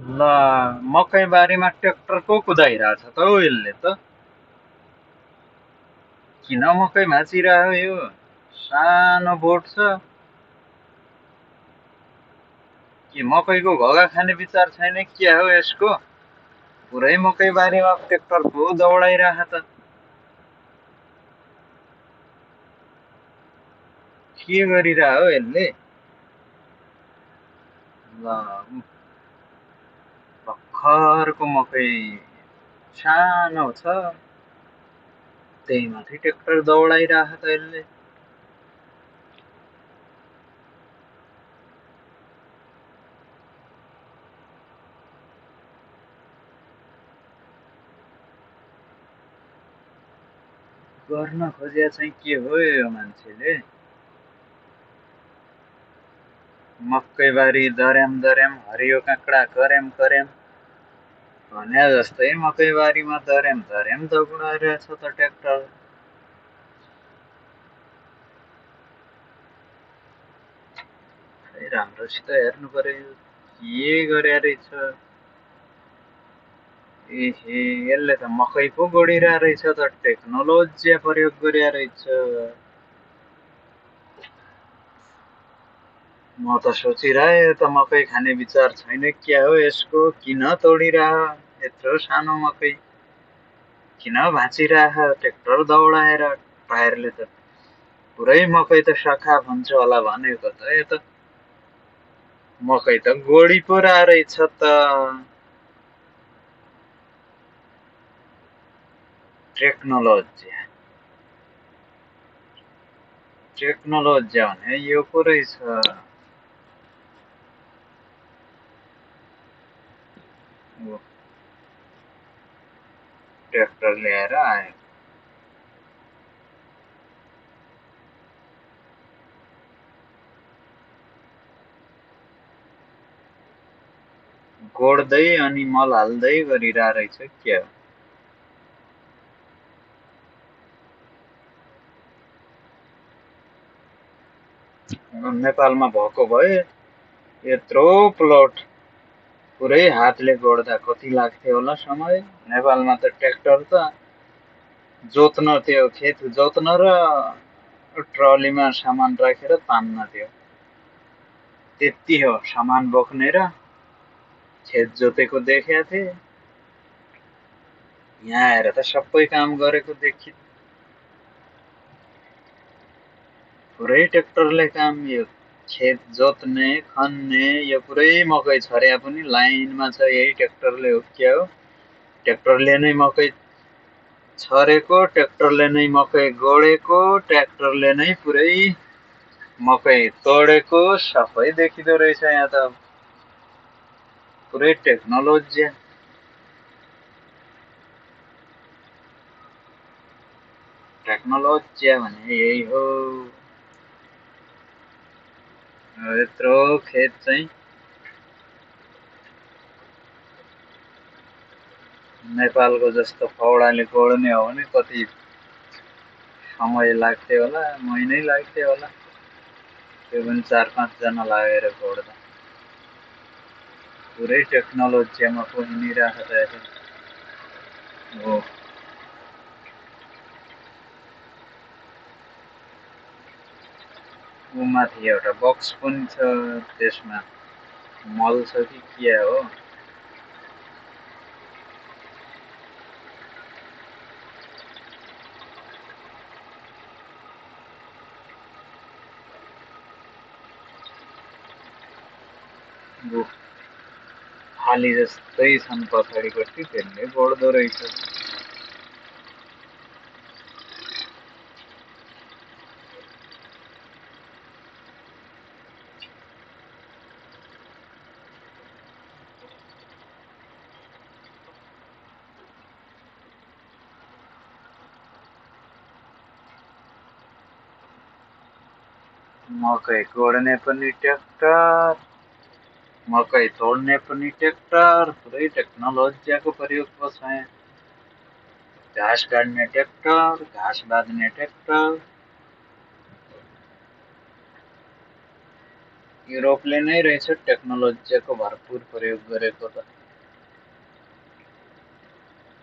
ल मकै बारीमा ट्र्याक्टर को कुदाइरहेछ त हौ यसले त। किन मकै भाँचिरह्यो यो? सानो बोट छ कि मकैको घोगा खाने विचार छैन क्या हो यसको? पुरै मकै बारीमा ट्र्याक्टर पो दौडाइरह त। के गरिरह हो यसले? ल भर्खरको मकै सानो छ, त्यही माथि ट्र्याक्टर दौडाइरह त यसले। गर्न खोजिया चाहिँ के हो यो मान्छेले? मकै बारी दर्याम दर्याम हरियो काँक्रा कर्याम कर्याम भन्या जस्तै मकै बारीमा दर्याम दर्याम दगुडाइरहेछ त ट्र्याक्टर। खै राम्रोसित हेर्नु पर्यो के गर्या रहेछ। एहे यसले त मकै पो गोडिरहेको रहेछ त, टेक्नोलोजी प्रयोग गरिया रहेछ। म त सोचिरहे यो त मकै खाने विचार छैन क्या हो यसको? किन तोडिरह यत्रो सानो मकै? किन भाँचिरह ट्र्याक्टर दौडाएर? टायरले त पुरै मकै त सखा हुन्छ होला भनेको त, यो त मकै त गोडी पो रहेछ त। टेक्नोलोजी टेक्नोलोजी भने यो पो रहेछ। ओ, ट्र्याक्टर ल्याएर आयो। गोड्दै अनि मल हाल्दै गरिरह रहेछ क्या। नेपालमा भएको भए यत्रो प्लट पुरै हातले गोड्दा कति लाग्थ्यो होला समय? नेपालमा त ट्र्याक्टर त जोत्न, त्यो खेत जोत्न र ट्रलीमा सामान राखेर तान्न थियो, त्यति हो सामान बोक्ने र खेत जोतेको देखेका थिए। यहाँ आएर त सबै काम गरेको देखि पुरै ट्र्याक्टरले काम। यो खेत जोत्ने खन्ने, यो पुरै मकै छर्या पनि लाइनमा छ यही ट्र्याक्टरले हो क्या हो? ट्र्याक्टरले नै मकै छरेको, ट्र्याक्टरले नै मकै गोडेको, ट्र्याक्टरले नै पुरै मकै तोडेको सबै देखिँदो रहेछ यहाँ त। पुरै टेक्नोलोजी टेक्नोलोजी भने यही हो। यत्रो खेत चाहिँ नेपालको जस्तो फौडाले गोड्ने हो भने कति समय लाग्थ्यो होला, महिनै लाग्थ्यो होला। त्यो पनि 4-5 जना लागेर गोड्दा। पुरै टेक्नोलोजीमा पो हिँडिरहेको त हो। ऊ माथि एउटा बक्स पनि छ, त्यसमा मल छ कि के हो? खाली जस्तै छन् पछाडिपट्टि, त्यसले गोड्दो रहेछ। मकै गोड्ने पनि ट्र्याक्टर, मकै तोड्ने पनि ट्र्याक्टर, पुरै टेक्नोलोजीको प्रयोग पो छ यहाँ। घाँस काट्ने ट्र्याक्टर, घाँस बाँध्ने ट्र्याक्टर। युरोपले नै रहेछ टेक्नोलोजीको भरपुर प्रयोग गरेको त।